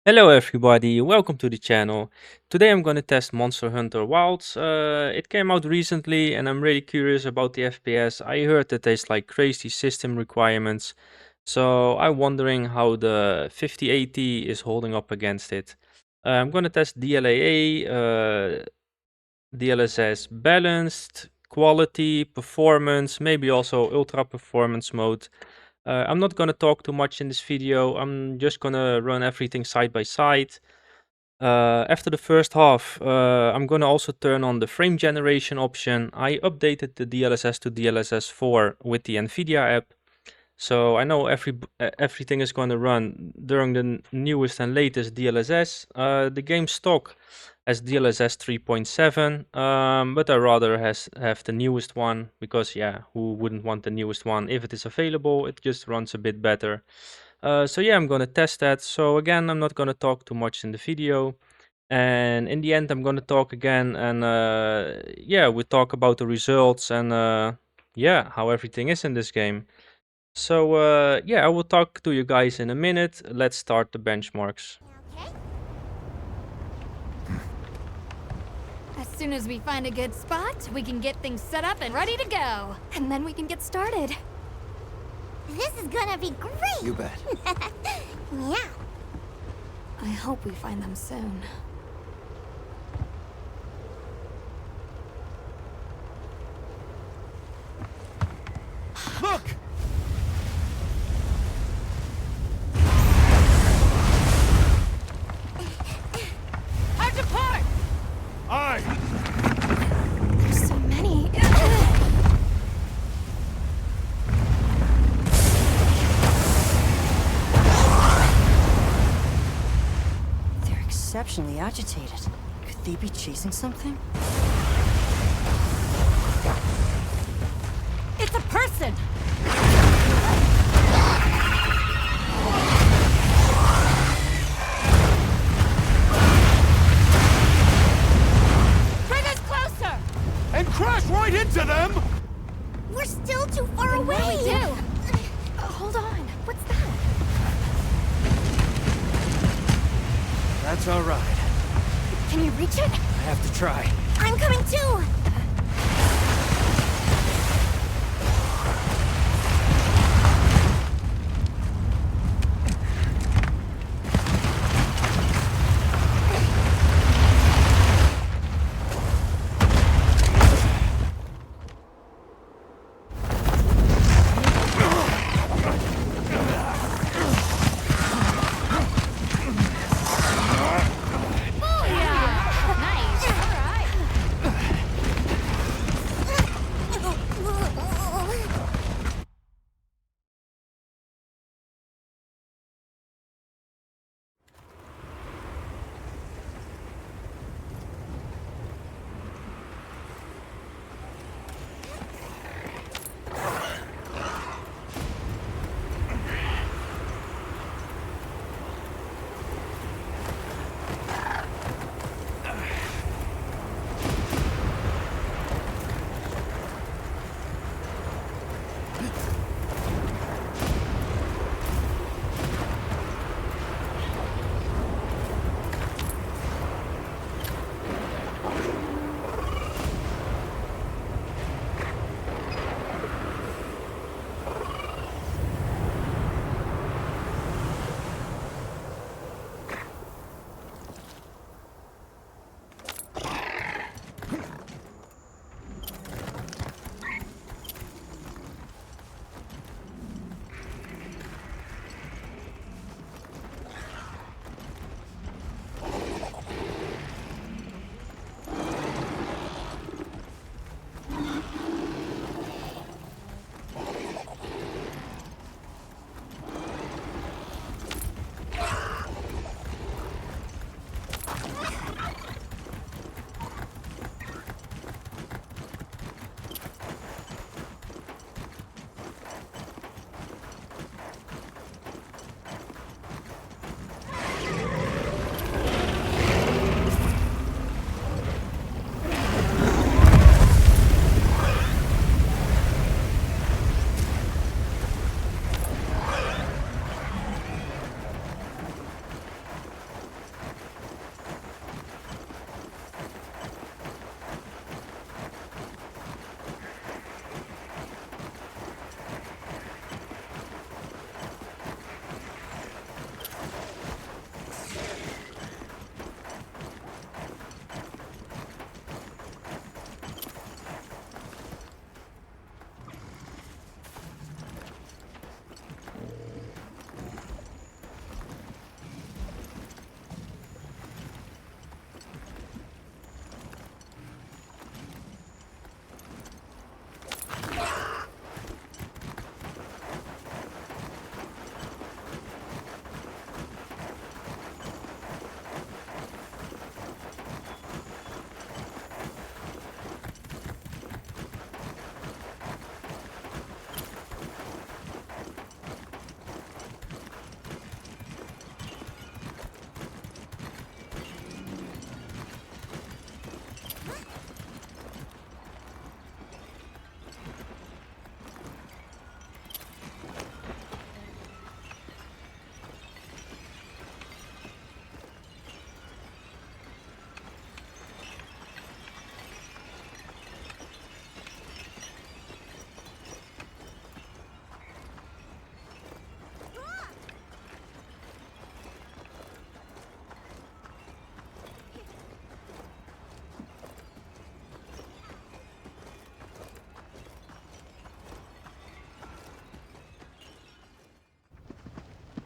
Hello everybody, welcome to the channel. Today I'm gonna test Monster Hunter Wilds. It came out recently and I'm really curious about the FPS. I heard that there's like crazy system requirements. So I'm wondering how the 5080 is holding up against it. I'm gonna test DLAA, DLSS balanced, quality, performance, maybe also ultra performance mode. I'm not gonna talk too much in this video. I'm just gonna run everything side by side. After the first half, I'm gonna also turn on the frame generation option. I updated the DLSS to DLSS4 with the NVIDIA app. So I know everything is going to run during the newest and latest DLSS. The game stock as DLSS 3.7, but I rather have the newest one because yeah, who wouldn't want the newest one? If it is available, it just runs a bit better. So yeah, I'm gonna test that. So again, I'm not gonna talk too much in the video. And in the end, I'm gonna talk again and yeah, we talk about the results and yeah, how everything is in this game. So yeah, I will talk to you guys in a minute. Let's start the benchmarks. Okay. As soon as we find a good spot, we can get things set up and ready to go. And then we can get started. This is gonna be great! You bet. Yeah. I hope we find them soon. Look! Hard to park! Aye! There's so many. They're exceptionally agitated. Could they be chasing something? It's a person! Bring us closer! And crash right into them! We're still too far Then away! what do we do? Hold on. What's that? That's alright. Can you reach it? I have to try. I'm coming too!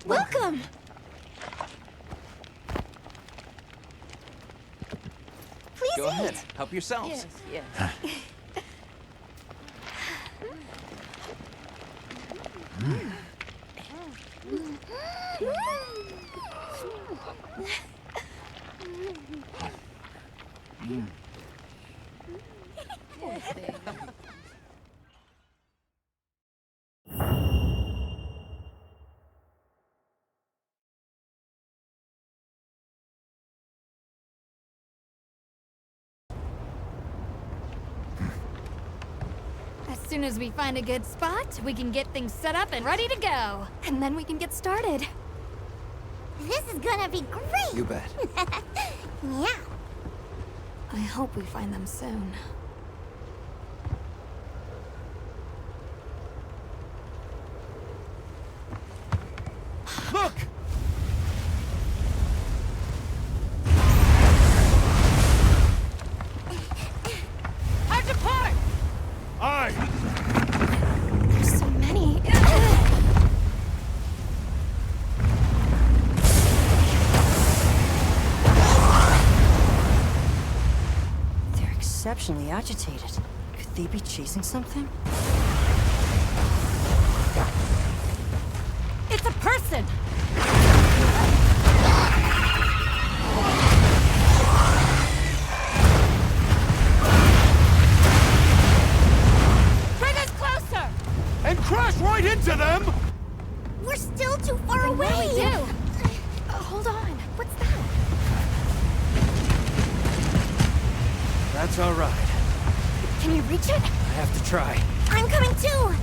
Welcome! Please Go eat. ahead, help yourselves. As soon as we find a good spot, we can get things set up and ready to go. And then we can get started. This is gonna be great! You bet. Yeah. I hope we find them soon. Look! Hard to park! Aye! There's so many. They're exceptionally agitated. Could they be chasing something? It's a person! Bring us closer! And crash right into them! We're still too far away! What do we do? Hold on. What's that? That's all right. Can you reach it? I have to try. I'm coming too!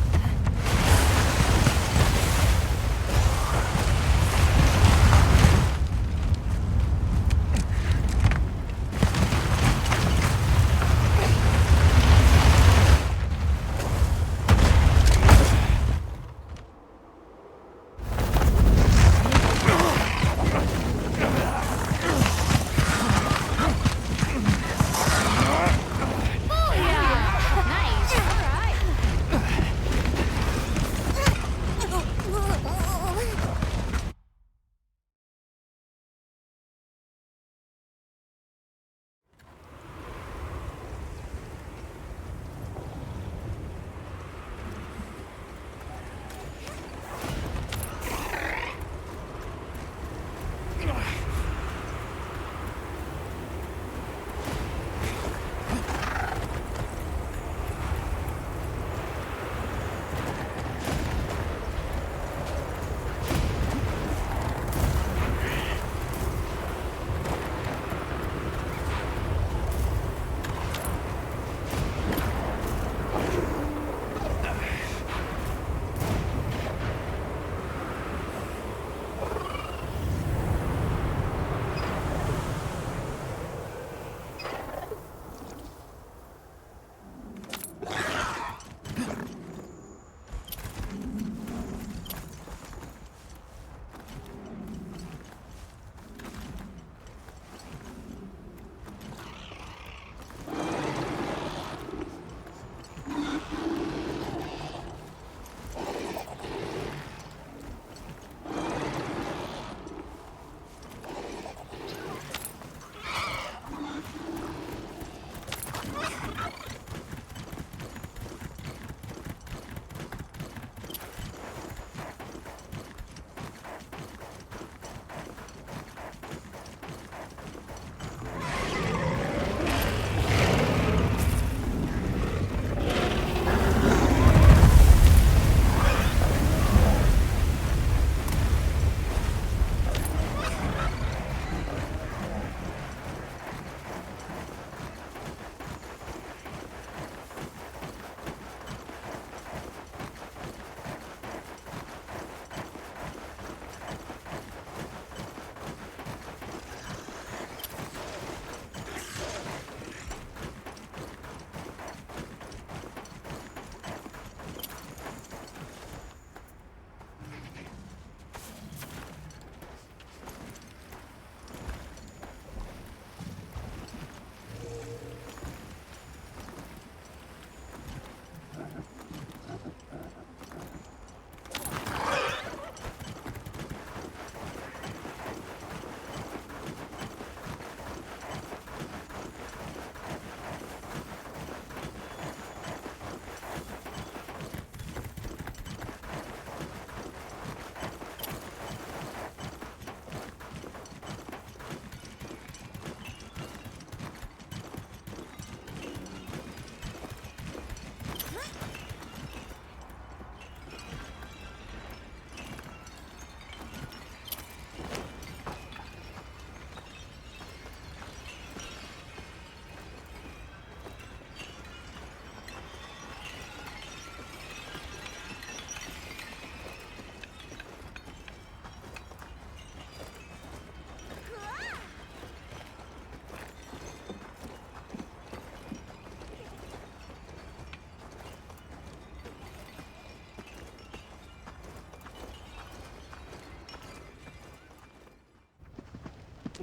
Nice. All right.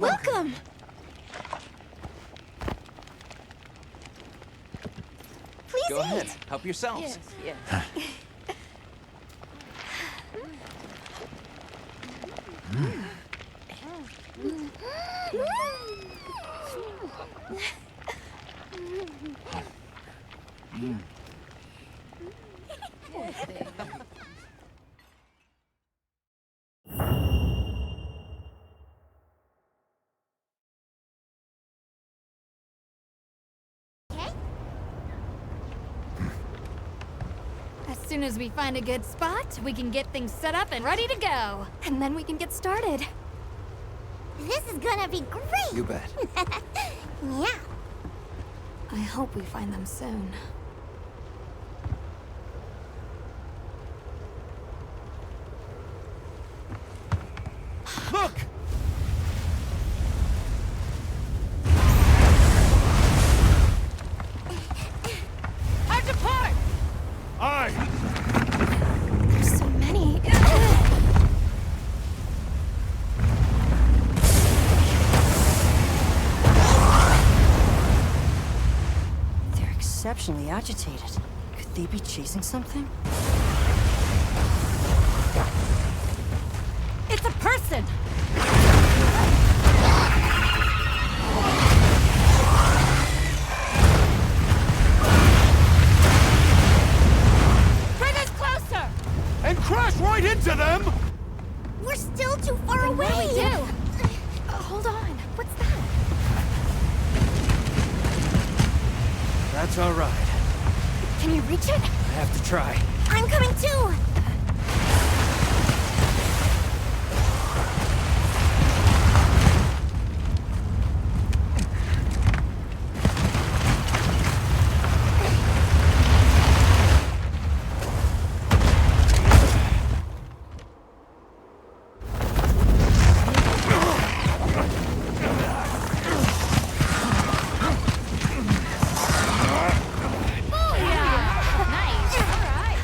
Welcome. Please Go eat. ahead, help yourselves. As soon as we find a good spot, we can get things set up and ready to go. And then we can get started. This is gonna be great. You bet. Yeah. I hope we find them soon. Look! Hard to park! Aye! There's so many. They're exceptionally agitated. Could they be chasing something? It's a person! Bring us closer! And crash right into them! We're still too far Then away. what do we do? Hold on. What's that? That's all right. Can you reach it? I have to try. I'm coming too. Oh, yeah! Nice! Alright!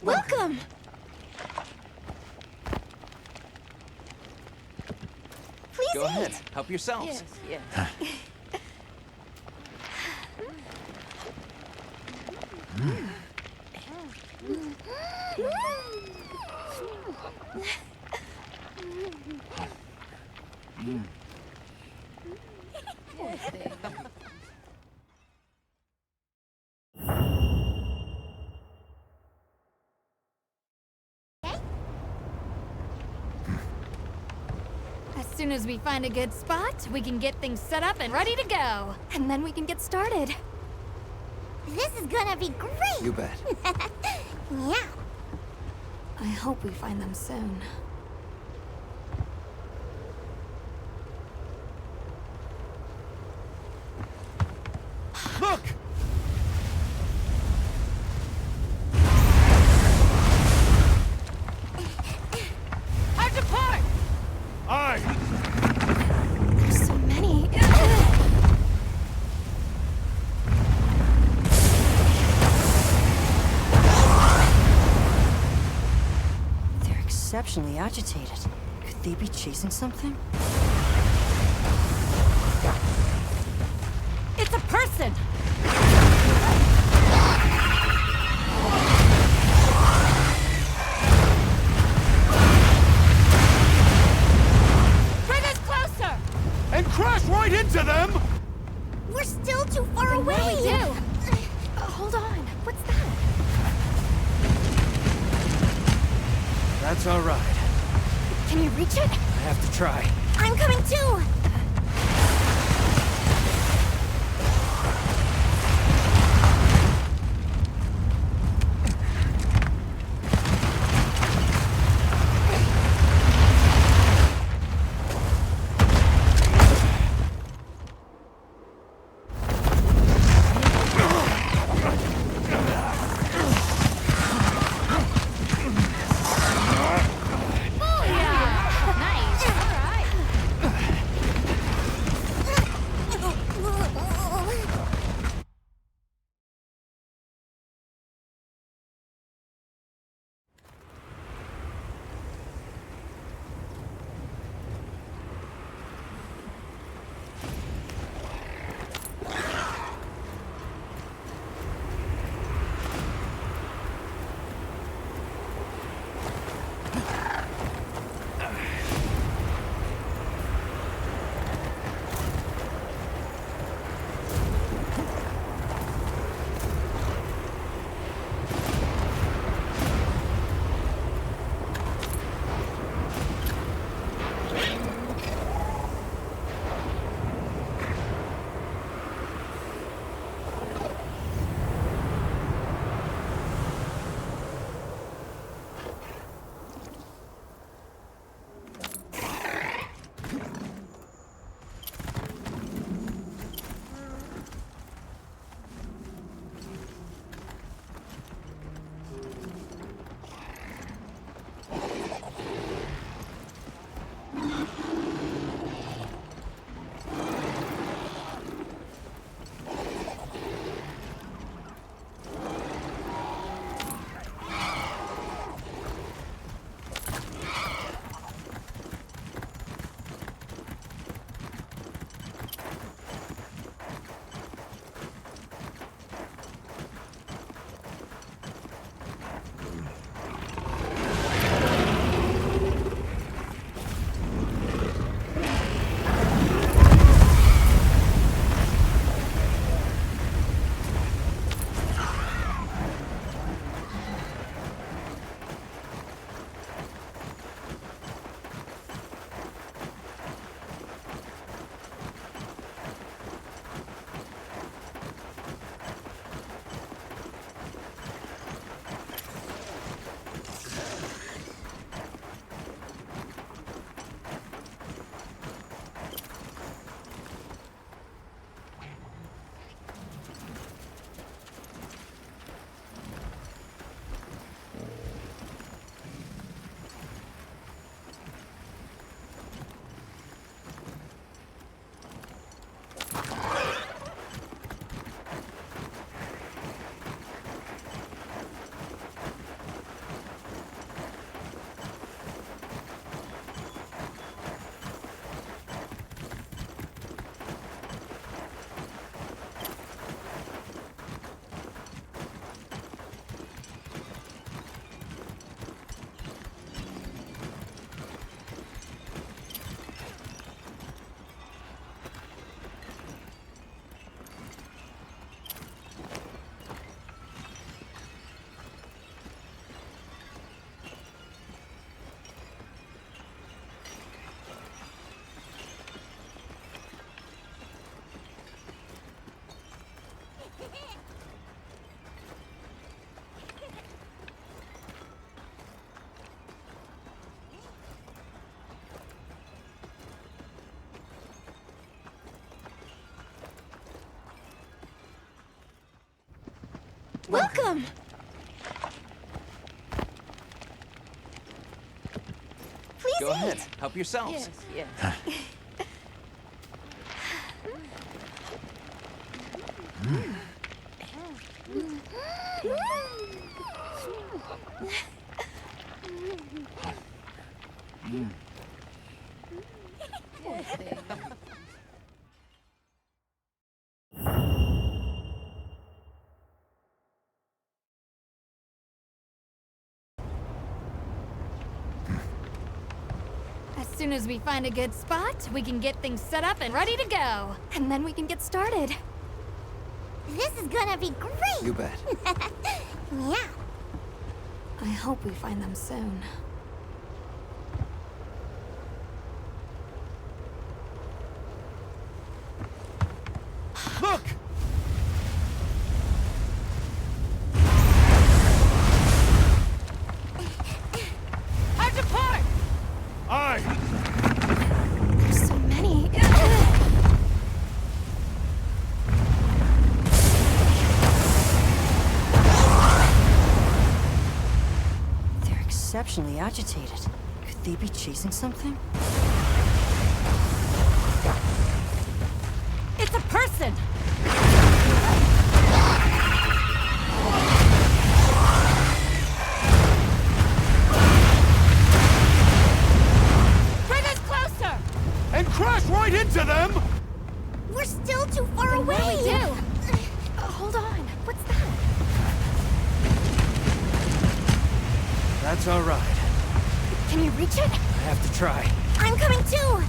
Welcome. Please Go eat. ahead, help yourselves. As soon as we find a good spot, we can get things set up and ready to go. And then we can get started. This is gonna be great. You bet. Yeah. I hope we find them soon. Look! Hard to part! Aye! There's so many. They're exceptionally agitated. Could they be chasing something? It's a person! Bring us closer! And crash right into them! We're still too far away. What do we do? Hold on. What's that? That's all right. Can you reach it? I have to try. I'm coming too. Nice. All right. Welcome. Please Go eat. ahead, help yourselves. Yes. As soon as we find a good spot, we can get things set up and ready to go. And then we can get started. This is gonna be great. You bet. Yeah. I hope we find them soon. Look! Hard to park! Aye! There's so many. They're exceptionally agitated. Could they be chasing something? It's a person! Bring us closer! And crash right into them! We're still too far away. What do we do? Hold on. What's that? That's all right. Can you reach it? I have to try. I'm coming too.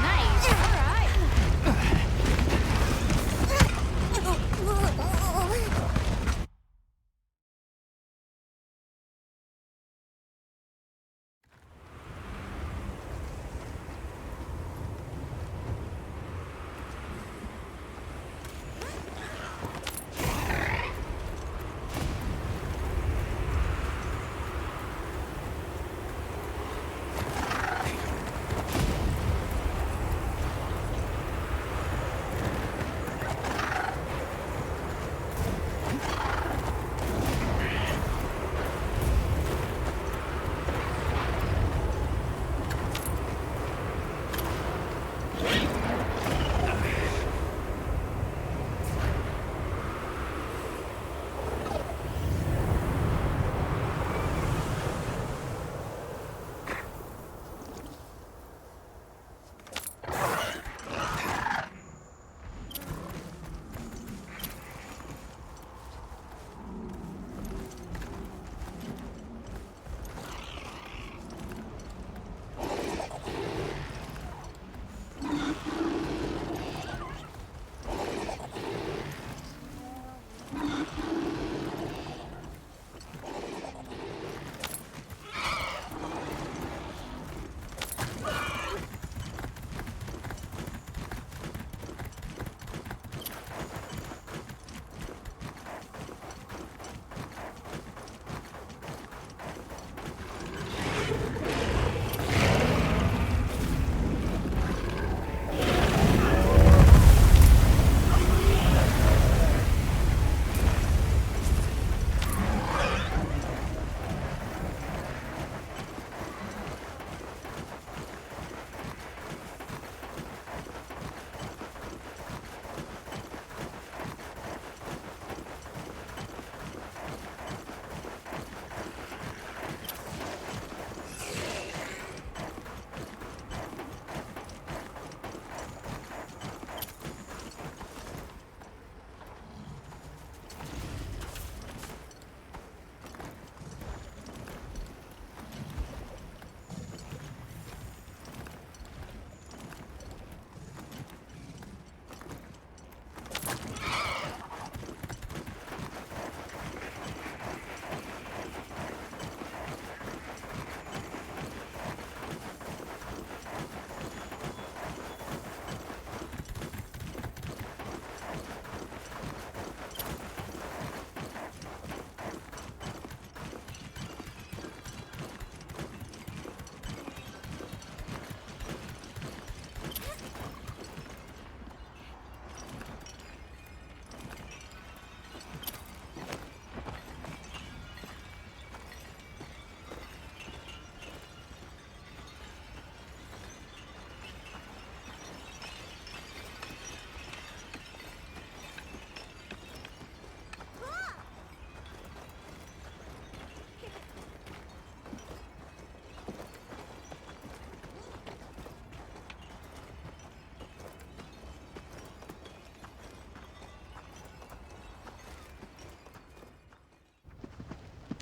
Nice. All right.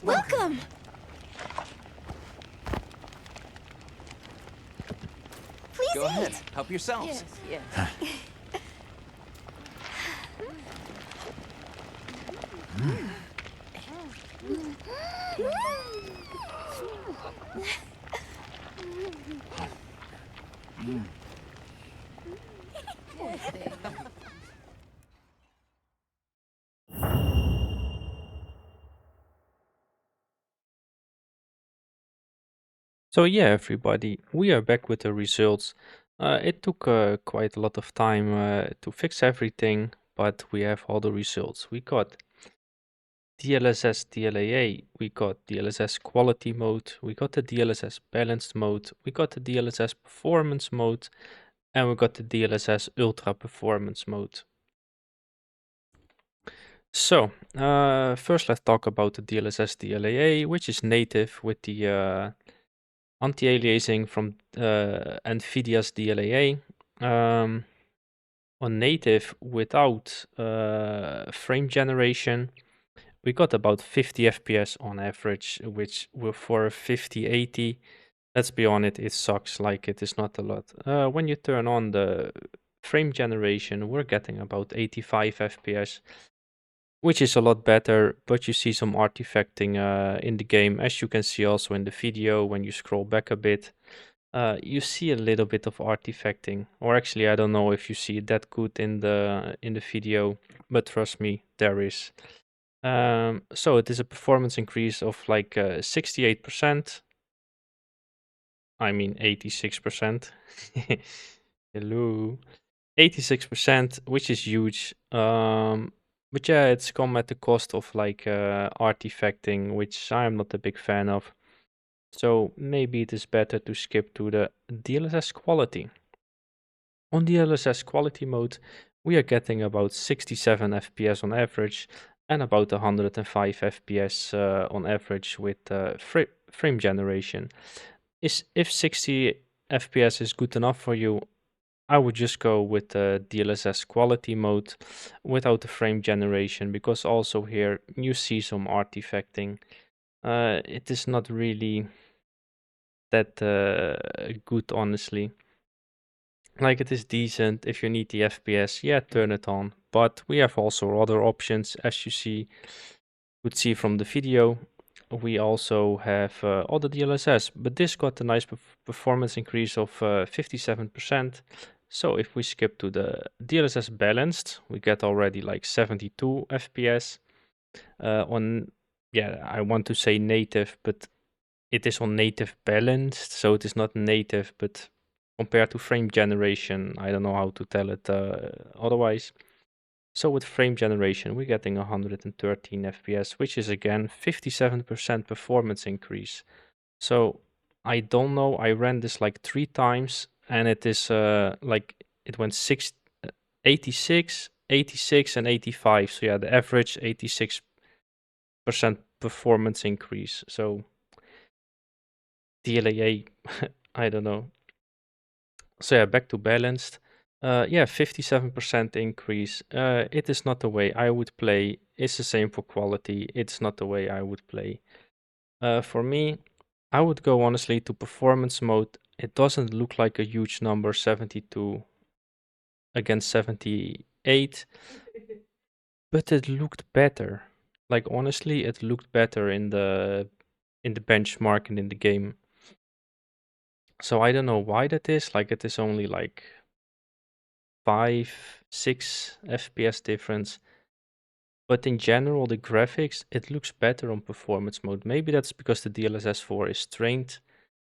Welcome! Please Go eat! ahead, help yourselves. So yeah, everybody, we are back with the results. It took quite a lot of time to fix everything, but we have all the results. We got DLSS DLAA, we got DLSS quality mode, we got the DLSS balanced mode, we got the DLSS performance mode, and we got the DLSS ultra performance mode. So, first let's talk about the DLSS DLAA, which is native with the anti-aliasing from NVIDIA's DLAA. On native without frame generation, we got about 50 FPS on average, which for a 5080, let's be honest, it sucks, like it is not a lot. When you turn on the frame generation, we're getting about 85 FPS, which is a lot better, but you see some artifacting in the game, as you can see also in the video. When you scroll back a bit, you see a little bit of artifacting, or actually I don't know if you see it that good in the video, but trust me, there is. So it is a performance increase of like 68%. I mean 86%. Hello. 86%, which is huge. But yeah, it's come at the cost of like artifacting, which I'm not a big fan of. So maybe it is better to skip to the DLSS quality. On DLSS quality mode, we are getting about 67 FPS on average and about 105 FPS on average with frame generation. If 60 FPS is good enough for you, I would just go with the DLSS quality mode without the frame generation, because also here you see some artifacting. It is not really that good, honestly. Like, it is decent. If you need the FPS, yeah, turn it on. But we have also other options, as you could see from the video. We also have other DLSS, but this got a nice performance increase of 57%. So if we skip to the DLSS balanced, we get already like 72 FPS. I want to say native, but it is on native balanced, so it is not native, but compared to frame generation, I don't know how to tell it otherwise. So with frame generation, we're getting 113 FPS, which is again 57% performance increase. So I don't know, I ran this like 3 times, and it is like it went 86, 86 and 85. So yeah, the average 86% performance increase. So DLAA, I don't know. So yeah, back to balanced. 57% increase. It is not the way I would play. It's the same for quality. It's not the way I would play. For me, I would go honestly to performance mode. It doesn't look like a huge number, 72 against 78, but it looked better. Like, honestly, it looked better in the benchmark and in the game. So I don't know why that is. Like, it is only like 5, 6 FPS difference. But in general, the graphics, it looks better on performance mode. Maybe that's because the DLSS4 is trained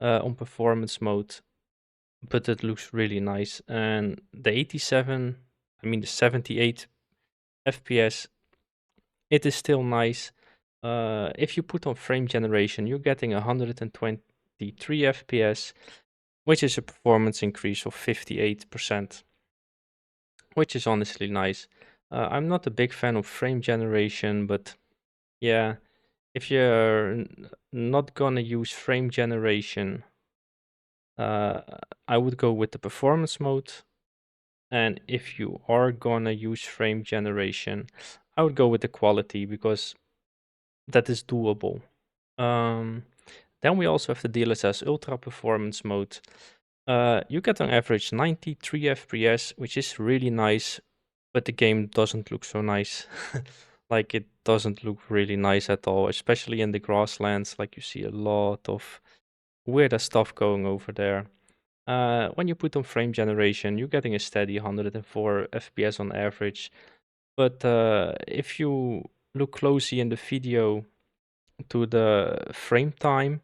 on performance mode, but it looks really nice. And the 78 FPS, it is still nice. If you put on frame generation, you're getting 123 FPS, which is a performance increase of 58%, which is honestly nice. I'm not a big fan of frame generation, but yeah, if you're not gonna use frame generation, I would go with the performance mode. And if you are gonna use frame generation, I would go with the quality, because that is doable. Then we also have the DLSS Ultra Performance mode. You get on average 93 FPS, which is really nice, but the game doesn't look so nice. Like, it doesn't look really nice at all, especially in the grasslands. Like, you see a lot of weird stuff going over there. When you put on frame generation, you're getting a steady 104 FPS on average. But if you look closely in the video to the frame time,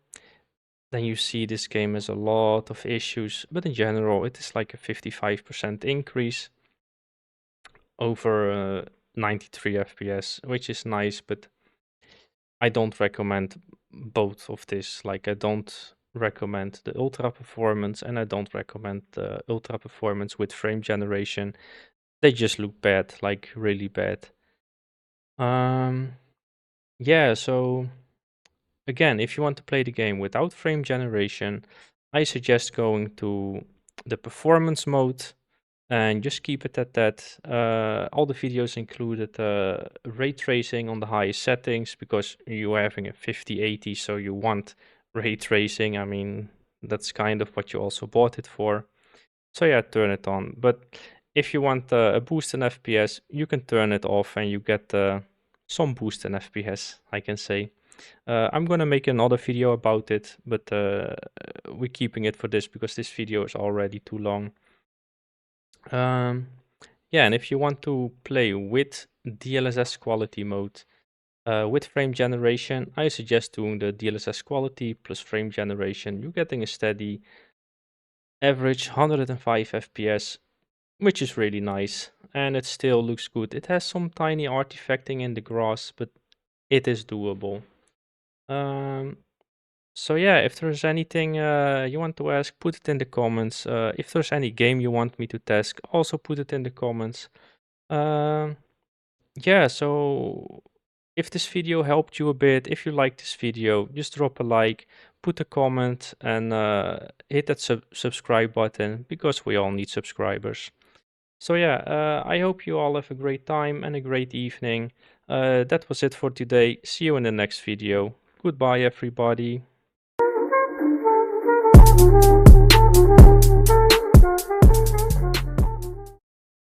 then you see this game has a lot of issues. But in general, it is like a 55% increase over 93 FPS, which is nice, but I don't recommend both of this. Like, I don't recommend the ultra performance and I don't recommend the ultra performance with frame generation. They just look bad, like really bad. Yeah, so again, if you want to play the game without frame generation, I suggest going to the performance mode and just keep it at that. All the videos included ray tracing on the highest settings because you're having a 5080, so you want ray tracing. I mean, that's kind of what you also bought it for. So yeah, turn it on. But if you want a boost in FPS, you can turn it off and you get some boost in FPS, I can say. I'm gonna make another video about it, but we're keeping it for this because this video is already too long. Yeah, and if you want to play with DLSS quality mode with frame generation, I suggest doing the DLSS quality plus frame generation. You're getting a steady average 105 FPS, which is really nice, and it still looks good. It has some tiny artifacting in the grass, but it is doable. So yeah, if there's anything you want to ask, put it in the comments. If there's any game you want me to test, also put it in the comments. Yeah, so if this video helped you a bit, if you like this video, just drop a like, put a comment, and hit that subscribe button, because we all need subscribers. So yeah, I hope you all have a great time and a great evening. That was it for today. See you in the next video. Goodbye, everybody.